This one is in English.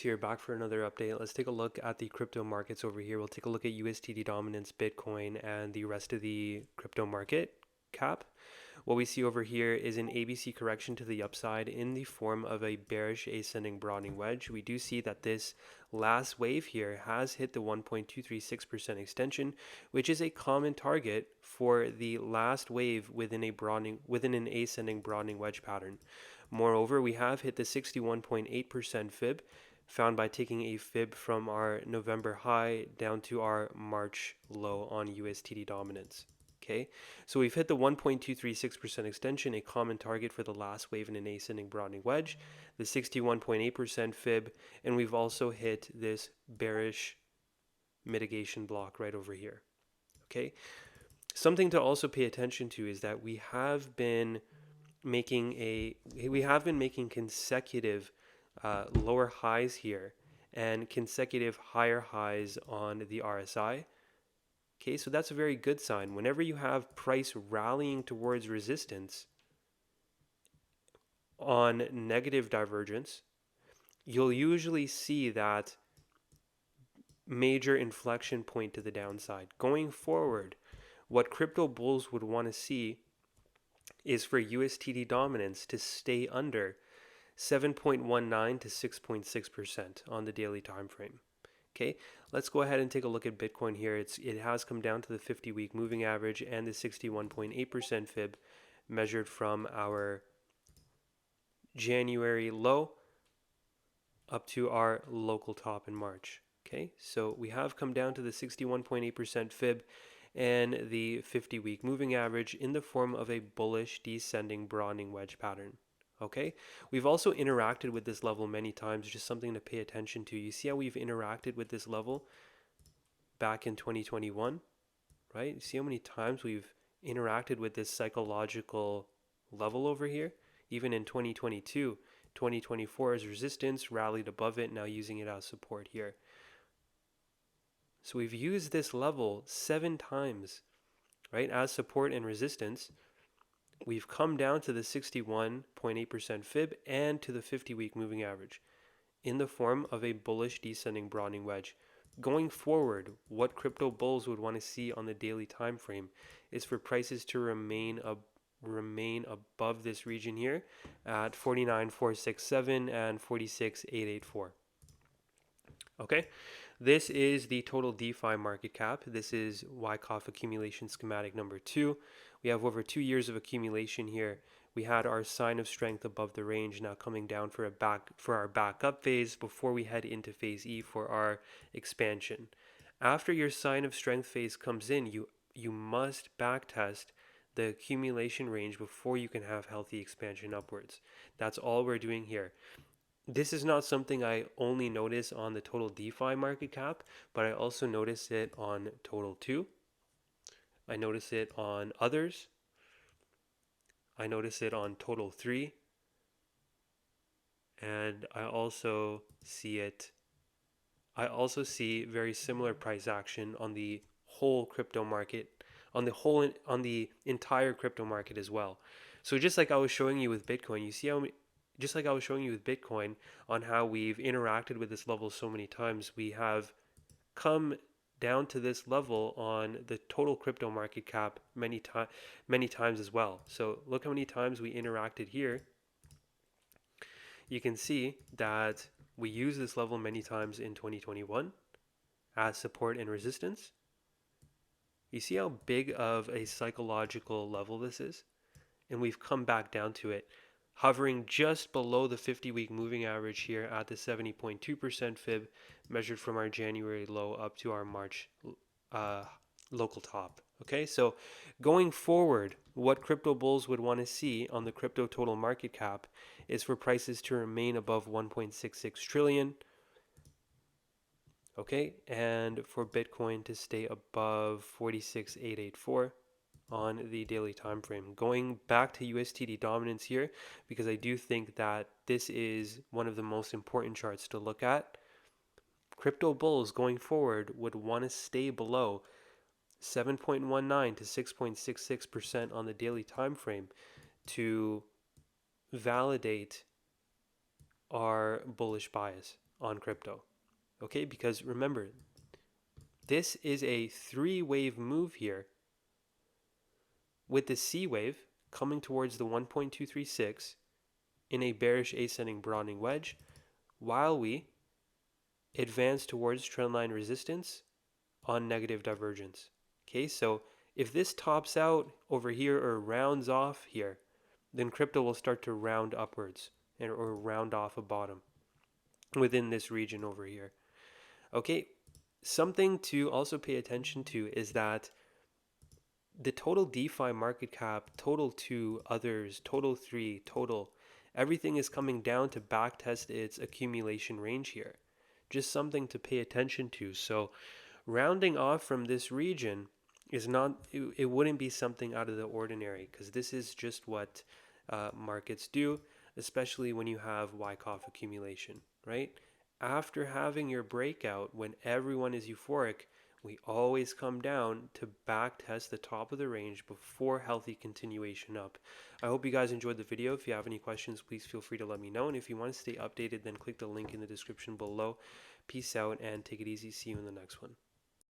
Here back for another update. Let's take a look at the crypto markets over here. We'll take a look at USD dominance, Bitcoin, and the rest of the crypto market cap. What we see over here is an ABC correction to the upside in the form of a bearish ascending broadening wedge. We do see that this last wave here has hit the 1.236% extension, which is a common target for the last wave within an ascending broadening wedge pattern. Moreover, we have hit the 61.8% fib, found by taking a fib from our November high down to our March low on USD dominance. Okay, so we've hit the 1.236% extension, a common target for the last wave in an ascending broadening wedge, the 61.8% fib, and we've also hit this bearish mitigation block right over here. Okay, something to also pay attention to is that we have been making consecutive lower highs here and consecutive higher highs on the RSI. Okay, so that's a very good sign. Whenever you have price rallying towards resistance on negative divergence, you'll usually see that major inflection point to the downside. Going forward, what crypto bulls would want to see is for USD dominance to stay under 7.19 to 6.6% on the daily time frame. Okay, let's go ahead and take a look at Bitcoin here. It has come down to the 50-week moving average and the 61.8% fib measured from our January low up to our local top in March. Okay, so we have come down to the 61.8% fib and the 50-week moving average in the form of a bullish descending broadening wedge pattern. Okay, we've also interacted with this level many times, just something to pay attention to. You see how we've interacted with this level back in 2021, right? You see how many times we've interacted with this psychological level over here? Even in 2022, 2024 as resistance, rallied above it, now using it as support here. So we've used this level 7 times, right, as support and resistance. We've come down to the 61.8% fib and to the 50-week moving average in the form of a bullish descending broadening wedge. Going forward, what crypto bulls would want to see on the daily time frame is for prices to remain above this region here at 49,467 and 46,884. Okay, this is the total DeFi market cap. This is Wyckoff accumulation schematic number 2. We have over 2 years of accumulation here. We had our sign of strength above the range, now coming down for our backup phase before we head into phase E for our expansion. After your sign of strength phase comes in, you must backtest the accumulation range before you can have healthy expansion upwards. That's all we're doing here. This is not something I only notice on the total DeFi market cap, but I also notice it on total 2. I notice it on others. I notice it on total 3. And I also see very similar price action on the whole crypto market, on the entire crypto market as well. So just like I was showing you with Bitcoin, you see how just like I was showing you with Bitcoin on how we've interacted with this level so many times, we have come down to this level on the total crypto market cap many times as well. So look how many times we interacted here. You can see that we use this level many times in 2021 as support and resistance. You see how big of a psychological level this is? And we've come back down to it, hovering just below the 50-week moving average here at the 70.2% fib measured from our January low up to our March local top. Okay, so going forward, what crypto bulls would want to see on the crypto total market cap is for prices to remain above 1.66 trillion. Okay, and for Bitcoin to stay above 46,884 on the daily time frame. Going back to USD dominance here, because I do think that this is one of the most important charts to look at. Crypto bulls going forward would want to stay below 7.19 to 6.66% on the daily time frame to validate our bullish bias. on crypto. Okay, because remember, this is a 3-wave move here with the C wave coming towards the 1.236 in a bearish ascending broadening wedge while we advance towards trendline resistance on negative divergence. Okay, so if this tops out over here or rounds off here, then crypto will start to round upwards or round off a bottom within this region over here. Okay, something to also pay attention to is that the total DeFi market cap, total 2, others, total 3, total, everything is coming down to backtest its accumulation range here. Just something to pay attention to. So rounding off from this region is not, it wouldn't be something out of the ordinary because this is just what markets do, especially when you have Wyckoff accumulation, right? After having your breakout, when everyone is euphoric, we always come down to back test the top of the range before healthy continuation up. I hope you guys enjoyed the video. If you have any questions, please feel free to let me know. And if you want to stay updated, then click the link in the description below. Peace out and take it easy. See you in the next one.